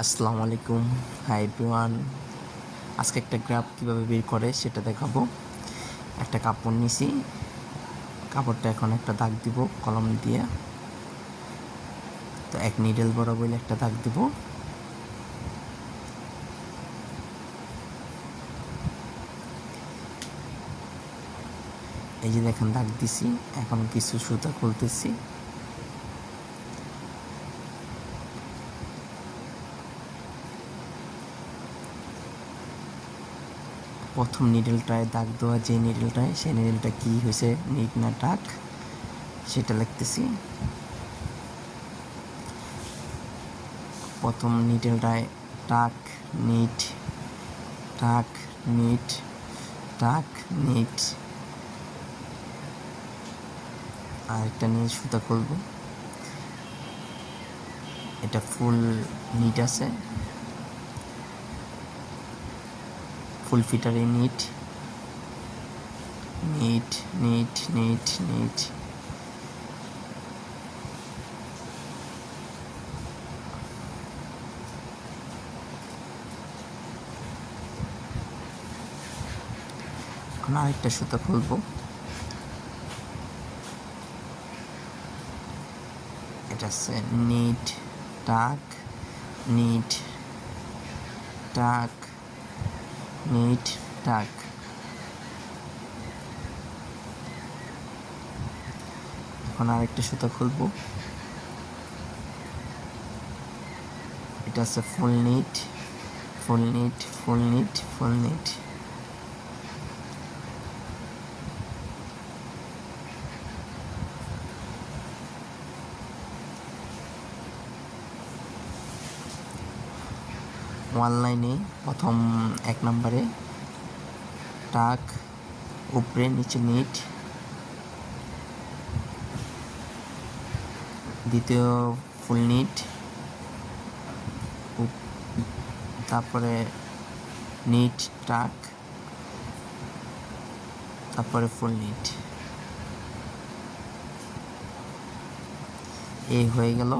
আসসালামু আলাইকুম, hi everyone. আজকে একটা গ্রাফ কীভাবে বের করে সেটা দেখাবো। একটা কাপড় নিছি, কাপড়টা এখন একটা দাগ দিব কলম দিয়ে। তো এক নিডেল বরাবর একটা দাগ দিব। এই যে দেখেন দাগ দিছি, এখন কিছু সুতা খুলতেছি। প্রথম নিডেলটায় দাগ দেওয়া যে নিডেলটায়, সেই নিডেলটা কী হয়েছে, নিট না টাক, সেটা লিখতেছি। প্রথম নিডেলটায় টাক নিট, টাক নিট, টাক নিট। আর একটা নিয়ে সুতা খুলবো। এটা ফুল নিট আছে, ফুল ফিটারে knit, knit knit knit knit. এখন আরেকটা সুতা খুলবো। এটা আছে নিট টাক নিট টাক নিট টাক। এখন আরেকটা সুতা খুলবো। এটা আছে ফুল নিট ফুল নিট ফুল নিট ফুল নিট। ওয়ান লাইনে প্রথম এক নম্বরে টাক, উপরে নিচে নিট। দ্বিতীয় ফুল নিট, তারপরে নিট টাক, তারপরে ফুল নিট। এই হয়ে গেল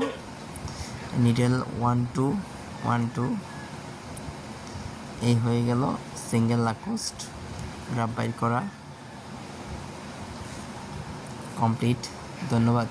নিডেল 1 2 1 2। এই হয়ে গেল সিঙ্গেল লাকোস্ট গ্রাফ বাইর করা কমপ্লিট। ধন্যবাদ।